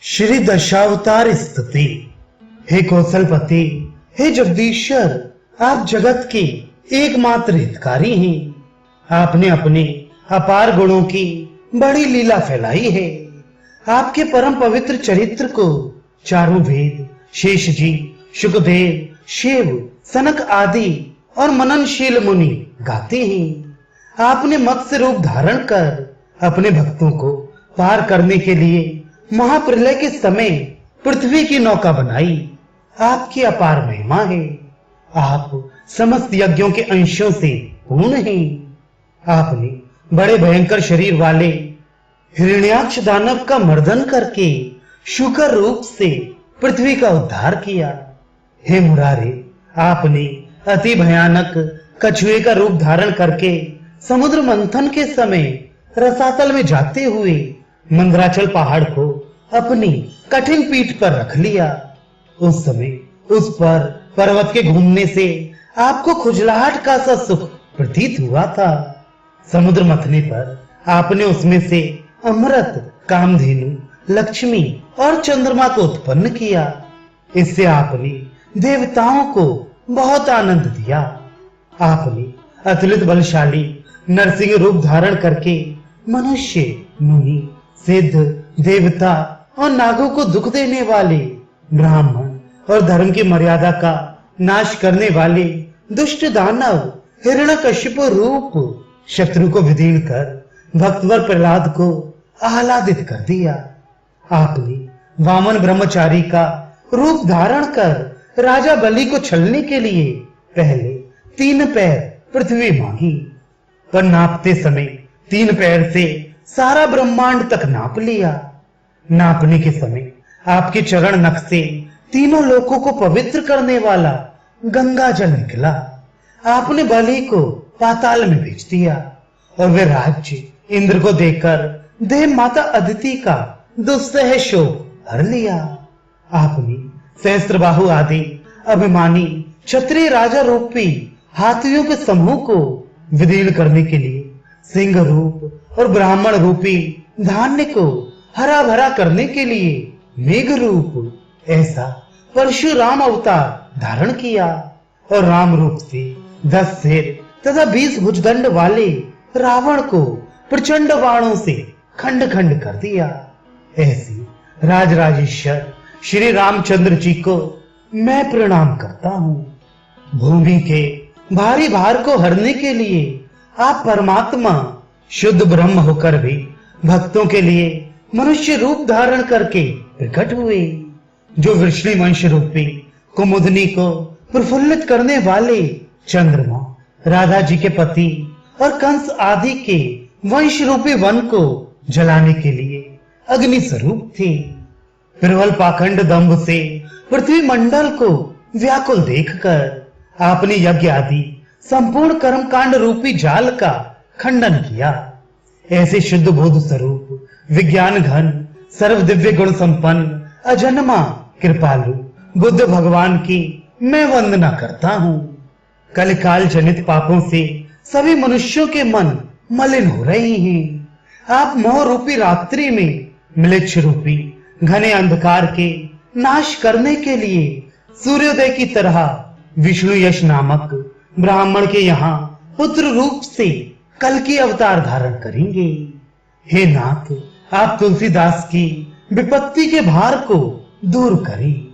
श्री दशावतार स्तुति। हे कौशलपति, हे जगदीश्वर, आप जगत के एकमात्र हितकारी हैं। आपने अपने अपार गुणों की बड़ी लीला फैलाई है। आपके परम पवित्र चरित्र को चारों वेद, शेष जी, शुकदेव, शिव, सनक आदि और मननशील मुनि गाते हैं। आपने मत्स्य रूप धारण कर अपने भक्तों को पार करने के लिए महाप्रलय के समय पृथ्वी की नौका बनाई। आपकी अपार महिमा है। आप समस्त यज्ञों के अंशों से पूर्ण हैं। आपने बड़े भयंकर शरीर वाले हिरण्याक्ष दानव का मर्दन करके शुकर रूप से पृथ्वी का उद्धार किया। हे मुरारे, आपने अति भयानक कछुए का रूप धारण करके समुद्र मंथन के समय रसातल में जाते हुए मंदराचल पहाड़ को अपनी कठिन पीठ पर रख लिया। उस समय उस पर पर्वत के घूमने से आपको खुजलाहट का सा सुख प्रतीत हुआ था। समुद्र मथने पर आपने उसमें से अमृत, कामधेनु, लक्ष्मी और चंद्रमा को उत्पन्न किया। इससे आपने देवताओं को बहुत आनंद दिया। आपने अतुलित बलशाली नरसिंह रूप धारण करके मनुष्य, मुनि, सिद्ध, देवता और नागों को दुख देने वाले, ब्राह्मण और धर्म की मर्यादा का नाश करने वाले दुष्ट दानव हिरण्यकशिपु रूप शत्रु को विदीर्ण कर भक्तवर प्रहलाद को आह्लादित कर दिया। आपने वामन ब्रह्मचारी का रूप धारण कर राजा बलि को छलने के लिए पहले 3 पैर पृथ्वी मांगी, पर नापते समय 3 पैर से सारा ब्रह्मांड तक नाप लिया। नापने के समय आपके चरण नख से तीनों लोकों को पवित्र करने वाला गंगा जल निकला। आपने बलि को पाताल में भेज दिया और वे राज्य इंद्र को देकर देव माता अदिति का दुस्सह शोक हर लिया। आपने सहस्त्रबाहु आदि अभिमानी क्षत्रिय राजा रूपी हाथियों के समूह को विदीर्ण करने के लिए सिंह रूप और ब्राह्मण रूपी धान्य को हरा भरा करने के लिए मेघ रूप ऐसा परशुराम अवतार धारण किया और राम रूप से 10 सिर तथा 20 भुजदंड वाले रावण को प्रचंड बाणों से खंड खंड कर दिया। ऐसी राजराजेश्वर श्री रामचंद्र जी को मैं प्रणाम करता हूँ। भूमि के भारी भार को हरने के लिए आप परमात्मा शुद्ध ब्रह्म होकर भी भक्तों के लिए मनुष्य रूप धारण करके प्रकट हुए। जो वृष्णि वंश रूपी कुमुदनी को प्रफुल्लित करने वाले चंद्रमा, राधा जी के पति और कंस आदि के वंश रूपी वन को जलाने के लिए अग्नि स्वरूप थे। प्रबल पाखंड दंभ से पृथ्वी मंडल को व्याकुल देखकर आपने यज्ञ आदि संपूर्ण कर्मकांड रूपी जाल का खंडन किया। ऐसे शुद्ध बोध स्वरूप विज्ञान घन सर्व दिव्य गुण संपन्न अजन्मा कृपालु बुद्ध भगवान की मैं वंदना करता हूँ। कलिकाल जनित पापों से सभी मनुष्यों के मन मलिन हो रहे हैं। आप मोह रूपी रात्रि में म्लेच्छ रूपी घने अंधकार के नाश करने के लिए सूर्योदय की तरह विष्णु यश नामक ब्राह्मण के यहाँ पुत्र रूप से कल की अवतार धारण करेंगे। हे नाथ, आप तुलसीदास की विपत्ति के भार को दूर करें।